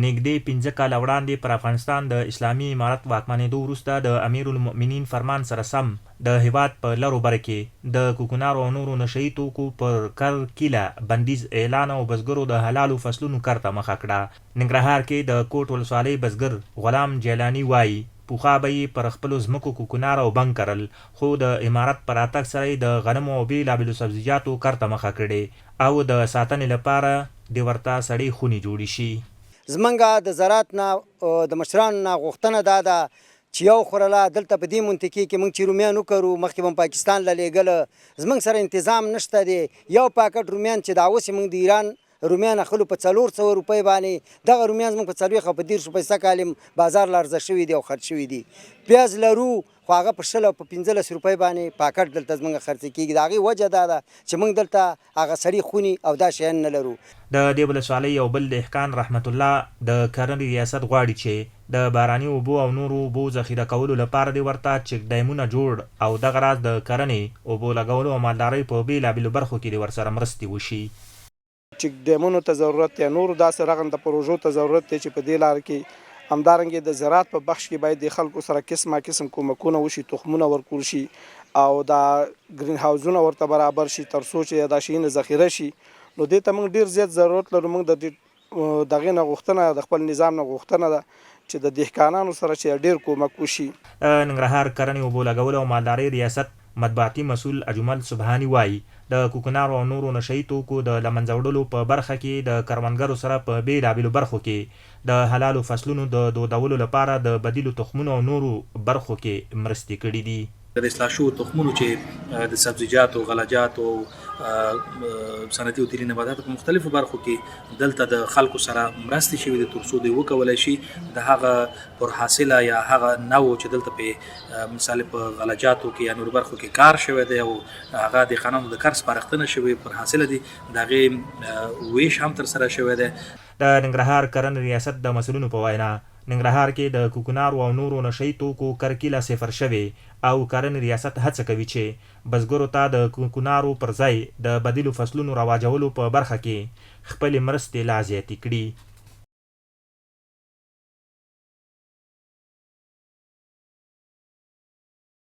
نږدې 15 کاله وړاندې پر افغانستان د اسلامي امارت واکمنېدو وروسته د امیرالمؤمنین فرمان سره سم د هیواد په لرو بره کې د کوکنارو او نورو نشهیي توکو پر کرکیله بندیز اعلان او بزګرو د حلالو فصلونو کار ته مخه کړه. ننګرهار کې د کوټ ولسوالۍ بزګر غلام جیلاني وایي پخوا به یې پر خپلو ځمکو کوکنار او بنګ کرل، خو د امارت په راتګ سره یې د غنمو او بېلابېلو سبزیجاتو کار ته مخه کړې او د ساتنې لپاره د ورته سړې خونې جوړې شي. زمونږ د زراعت نه د مشرانو نه غوښتنه دا ده چې یو خوړله دلته په دې منطقې کې موږ چې رومیان وکرو، مخکې به پاکستان له لېږله، زموږ سره انتظام نشته دی. یو پاکټ رومیان چې دا اوس موږ د ایران رومیان اخلو په 400 روپۍ باندې، دغه رومیان زموږ په 40 او په 30 پیسه کالم بازار له عرضه شوي دي او خرڅ شوي دي. پیاز لرو خو هغه په 100 او په 15 روپۍ باندې پاکټ دلته زموږ خرڅ کېږي. د هغې وجه دا ده چې موږ دلته هغه سړي خونې او دا شیان نه لرو. د دې ولسوالۍ یو بل دهقان رحمت الله د کرنې ریاست غواړي چې د باراني اوبو او نورو اوبو ذخیره کولو لپاره دې ورته چک ډیمونه جوړ او دغه راز د کرنې اوبو لګولو او مالدارۍ په بېلابېلو برخو کې دې ورسره مرستې وشي. چک ډیمونو ته ضرورت یا نورو داسې رغنده پروژو ته ضرورت دی چې په دې لار کې همدارنګه د زراعت په بخش کې باید د خلکو سره قسم کومکونه وشي، تخمونه ورکول شي او دا گرین هاوزونه ورته برابر شي تر څو چې دا شیونه ذخیره شي. نو دې ته موږ ډیر زیات ضرورت لرو. موږ د دغه نه غوښتنه د خپل نظام نه غوښتنه ده چې د دهقانانو سره چې ډیر کومک وشي. ننګرهار کرنې اوبو لګولو او مالدارۍ ریاست مطبوعاتي مسؤل اجمل سبحاني وایي د کوکنارو او نورو نشهیي توکو د له منځه وړلو په برخه کې د کروندګرو سره په بېلابېلو برخو کې د حلالو فصلونو د دودولو لپاره د بدیلو تخمونو او نورو برخو کې مرستې کړي دي. د اصلاح شوو تخمونو چې د سبزیجاتو، غلجاتو، صنعتي او تیلي نباتاتو په مختلفو برخو کې دلته د خلکو سره مرستې شوي دي تر څو دوی وکولی شي د هغه پرحاصله یا هغه نوع چې دلته په مثال په غلجاتو کې یا نورو برخو کې کار شوی دی او هغه د قانون د کار سپارښتنه شوې پرحاصله دي، د هغې ویش هم ترسره شوی دی. د ننګرهار کرنې ریاست د مسؤلینو په وینا ننګرهار کې د کوکنارو او نورو نشهیي توکو کرکیله صفر شوې او کرنې ریاست هڅه کوي چې بزګرو ته د کوکنارو پر ځای د بدیلو فصلونو رواجولو په برخه کې خپلې مرستې لا زیاتې کړي.